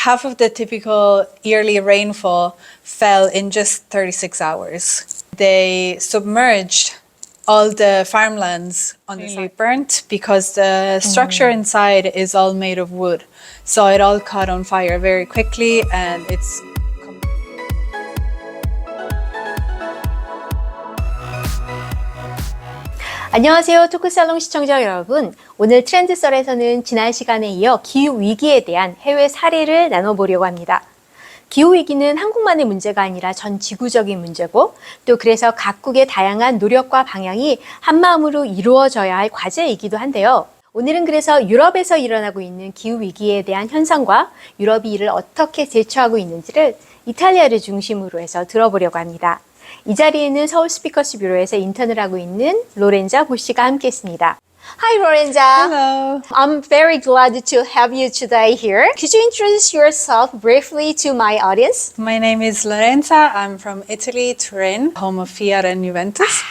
half of the typical yearly rainfall fell in just 36 hours. They submerged all the farmlands on the side, burnt because the structure inside is all made of wood. So it all caught on fire very quickly and it's 안녕하세요. 토크살롱 시청자 여러분. 오늘 트렌드썰에서는 지난 시간에 이어 기후위기에 대한 해외 사례를 나눠보려고 합니다. 기후위기는 한국만의 문제가 아니라 전 지구적인 문제고 또 그래서 각국의 다양한 노력과 방향이 한마음으로 이루어져야 할 과제이기도 한데요. 오늘은 그래서 유럽에서 일어나고 있는 기후위기에 대한 현상과 유럽이 이를 어떻게 대처하고 있는지를 이탈리아를 중심으로 해서 들어보려고 합니다. 이 자리에는 서울 스피커스 뷰로에서 인턴을 하고 있는 로렌자 보씨가 함께했습니다. Hi, Lorenza. Hello. I'm very glad to have you today here. Could you introduce yourself briefly to my audience? My name is Lorenza. I'm from Italy, Turin, home of Fiat and Juventus.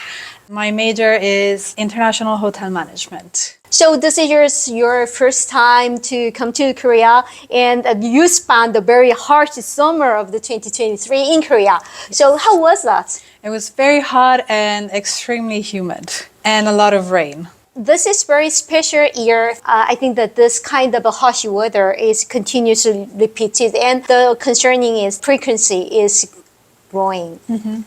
My major is international hotel management. So this is your first time to come to Korea, and you spent the very harsh summer of the 2023 in Korea. So how was that? It was very hot and extremely humid and a lot of rain. This is very special year. I think that this kind of a harsh weather is continuously repeated, and the concerning is frequency is growing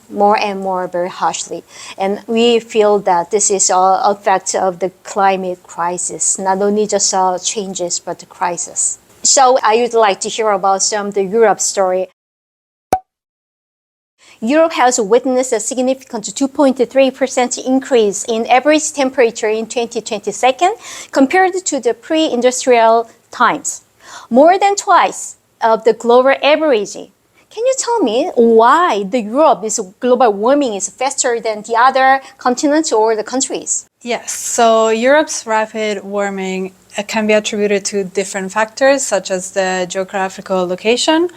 more and more very harshly. And we feel that this is all effect of the climate crisis, not only just changes, but the crisis. So I would like to hear about some of the Europe story. Europe has witnessed a significant 2.3% increase in average temperature in 2022 compared to the pre-industrial times, more than twice of the global average. Can you tell me why the Europe is global warming is faster than the other continents or the countries? Yes, so Europe's rapid warming can be attributed to different factors such as the geographical location,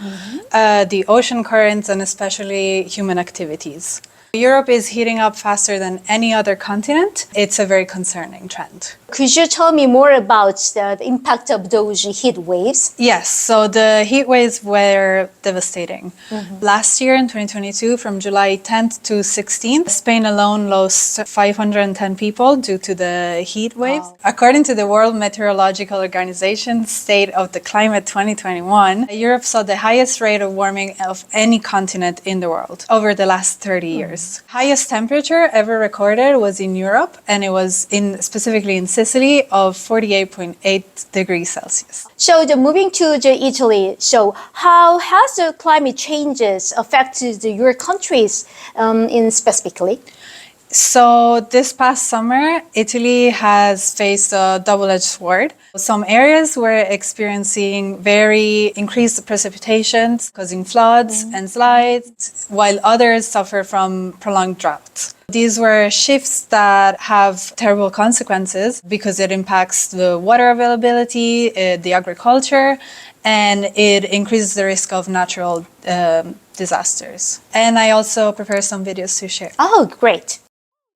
the ocean currents, and especially human activities. Europe is heating up faster than any other continent. It's a very concerning trend. Could you tell me more about the impact of those heat waves? Yes, so the heat waves were devastating. Last year in 2022, from July 10th to 16th, Spain alone lost 510 people due to the heat waves. Wow. According to the World Meteorological Organization's State of the Climate 2021, Europe saw the highest rate of warming of any continent in the world over the last 30 years. Highest temperature ever recorded was in Europe, and it was specifically in Sicily of 48.8 degrees Celsius. So moving to Italy, so how has the climate changes affected your countries in specifically? So this past summer, Italy has faced a double-edged sword. Some areas were experiencing very increased precipitations, causing floods and slides, while others suffer from prolonged droughts. These were shifts that have terrible consequences because it impacts the water availability, the agriculture, and it increases the risk of natural disasters. And I also prepared some videos to share. Oh, great.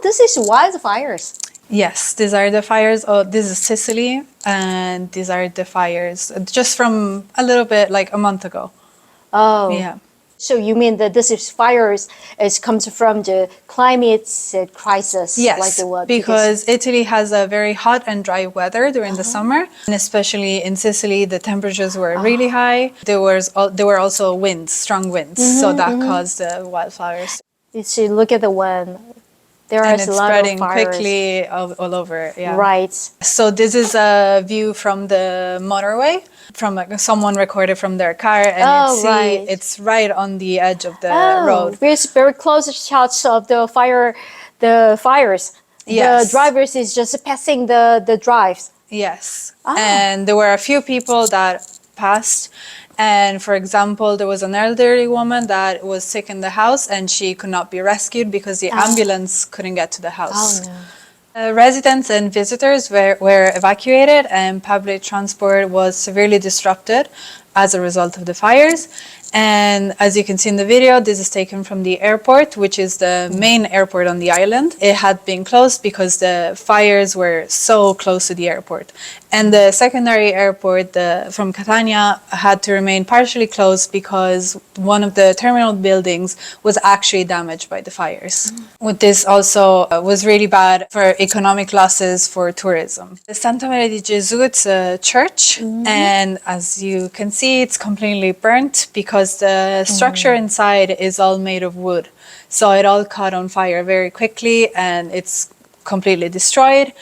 This is wildfires. Yes, these are the fires. Oh, this is Sicily, and these are the fires just from a little bit, like a month ago. Oh. Yeah. So you mean that this is fires comes from the climate crisis? Yes, like the what? because Italy has a very hot and dry weather during the summer, and especially in Sicily, the temperatures were really high. There were also winds, strong winds, so that caused the wildfires. You should look at the one. There And is it's a lot spreading of fires. quickly all over. Yeah. Right. So this is a view from the motorway, from someone recorded from their car, and it's right on the edge of the road. There's very close shots of the fires. Yes. The drivers is just passing the drives. Yes. And there were a few people that passed. And for example, there was an elderly woman that was sick in the house and she could not be rescued because the ambulance couldn't get to the house. Oh, no. Residents and visitors were evacuated and public transport was severely disrupted. as a result of the fires. And as you can see in the video, this is taken from the airport, which is the main airport on the island. It had been closed because the fires were so close to the airport. And the secondary airport from Catania had to remain partially closed because one of the terminal buildings was actually damaged by the fires. With this also was really bad for economic losses for tourism. The Santa Maria di Gesù, it's a church, and as you can see, it's completely burnt because the structure inside is all made of wood. So it all caught on fire very quickly and it's completely destroyed.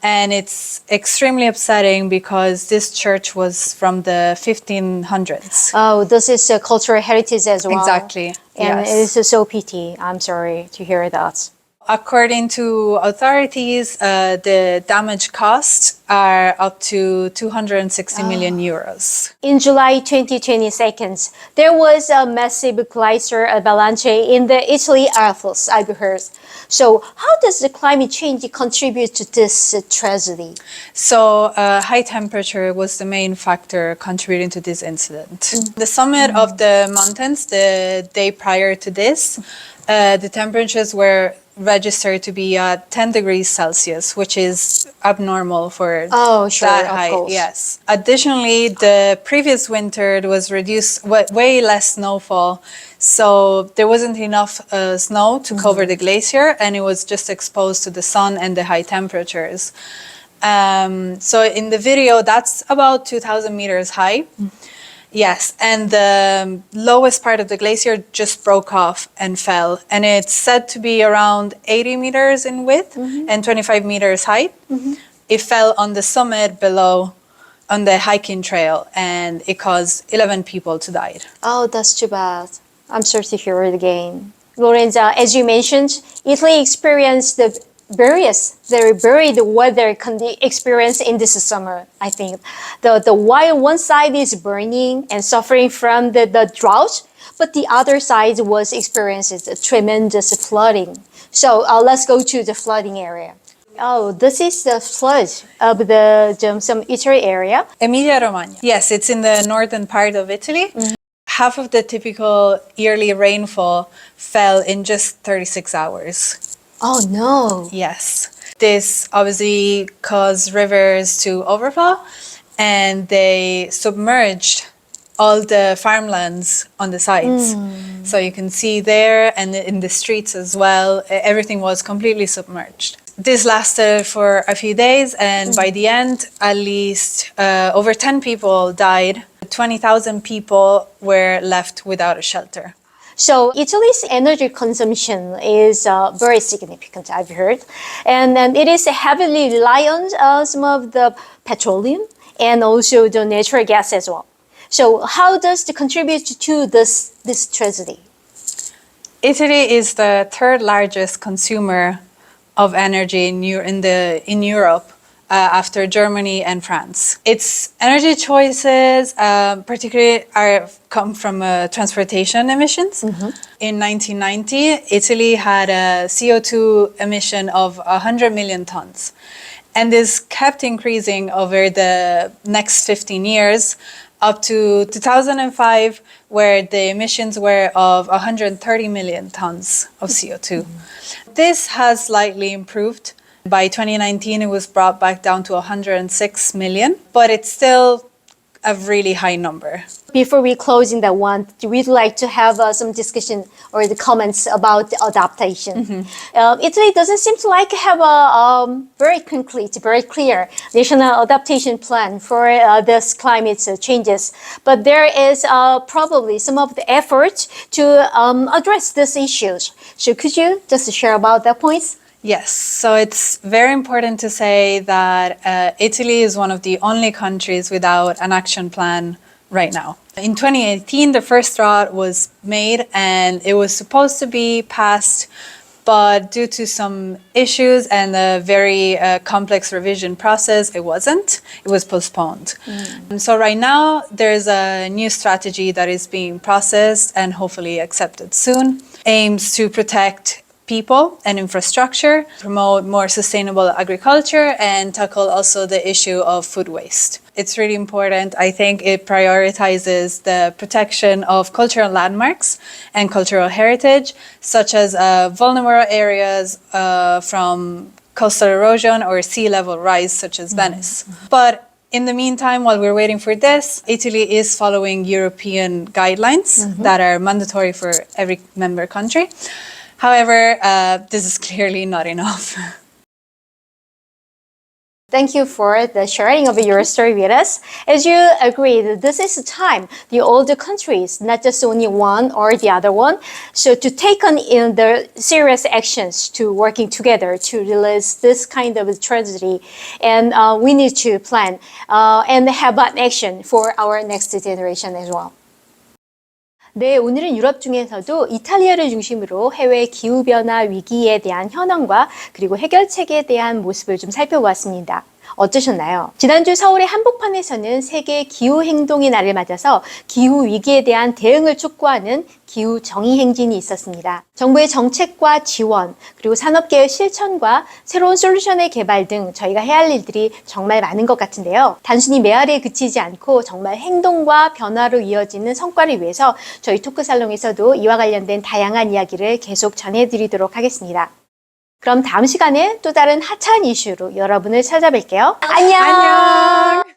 And it's extremely upsetting because this church was from the 1500s. Oh, this is a cultural heritage as well. Exactly. And yes. it is so pity. I'm sorry to hear that. According to authorities, the damage costs are up to 260 million euros. In July 2022, there was a massive glacier avalanche in the Italy Alps, I've heard. So how does the climate change contribute to this tragedy? So high temperature was the main factor contributing to this incident. The summit of the mountains, the day prior to this, the temperatures were registered to be at 10 degrees Celsius, which is abnormal for that high. Course. Yes. Additionally, the previous winter was reduced, way less snowfall, so there wasn't enough snow to cover the glacier, and it was just exposed to the sun and the high temperatures. So in the video, that's about 2,000 meters high. Yes, and the lowest part of the glacier just broke off and fell. And it's said to be around 80 meters in width and 25 meters height. It fell on the summit below on the hiking trail and it caused 11 people to die. Oh, that's too bad. I'm sorry to hear it again. Lorenza, as you mentioned, Italy experienced the very varied weather experience in this summer, I think. While one side is burning and suffering from the drought, but the other side was experiencing tremendous flooding. So let's go to the flooding area. Oh, this is the flood of some Italy area. Emilia-Romagna. Yes, it's in the northern part of Italy. Half of the typical yearly rainfall fell in just 36 hours. Oh no. Yes. This obviously caused rivers to overflow and they submerged all the farmlands on the sides. So you can see there and in the streets as well, everything was completely submerged. This lasted for a few days and by the end, at least over 10 people died. 20,000 people were left without a shelter. So Italy's energy consumption is very significant, I've heard. And it is heavily reliant on some of the petroleum and also the natural gas as well. So how does it contribute to this tragedy? Italy is the third largest consumer of energy in Europe. After Germany and France. Its energy choices particularly come from transportation emissions. In 1990, Italy had a CO2 emission of 100 million tons. And this kept increasing over the next 15 years up to 2005, where the emissions were of 130 million tons of CO2. This has slightly improved. By 2019, it was brought back down to 106 million, but it's still a really high number. Before we close in that one, we'd like to have some discussion or the comments about the adaptation. Italy doesn't seem to have a very concrete, very clear national adaptation plan for this climate changes. But there is probably some of the effort to address these issues. So could you just share about that points? Yes, so it's very important to say that Italy is one of the only countries without an action plan right now. In 2018, the first drought was made and it was supposed to be passed, but due to some issues and a very complex revision process, it wasn't. It was postponed. So right now, there's a new strategy that is being processed and hopefully accepted soon, aims to protect people and infrastructure, promote more sustainable agriculture, and tackle also the issue of food waste. It's really important. I think it prioritizes the protection of cultural landmarks and cultural heritage, such as vulnerable areas from coastal erosion or sea level rise, such as Venice. But in the meantime, while we're waiting for this, Italy is following European guidelines that are mandatory for every member country. However, this is clearly not enough. Thank you for the sharing of your story with us. As you agreed, this is the time the older countries, not just only one or the other one, so to take on in the serious actions to working together to release this kind of tragedy. And we need to plan and have an action for our next generation as well. 네, 오늘은 유럽 중에서도 이탈리아를 중심으로 해외 기후변화 위기에 대한 현황과 그리고 해결책에 대한 모습을 좀 살펴보았습니다. 어떠셨나요? 지난주 서울의 한복판에서는 세계 기후행동의 날을 맞아서 기후위기에 대한 대응을 촉구하는 기후정의행진이 있었습니다. 정부의 정책과 지원, 그리고 산업계의 실천과 새로운 솔루션의 개발 등 저희가 해야 할 일들이 정말 많은 것 같은데요. 단순히 메아리에 그치지 않고 정말 행동과 변화로 이어지는 성과를 위해서 저희 토크살롱에서도 이와 관련된 다양한 이야기를 계속 전해드리도록 하겠습니다. 그럼 다음 시간에 또 다른 핫한 이슈로 여러분을 찾아뵐게요. 안녕!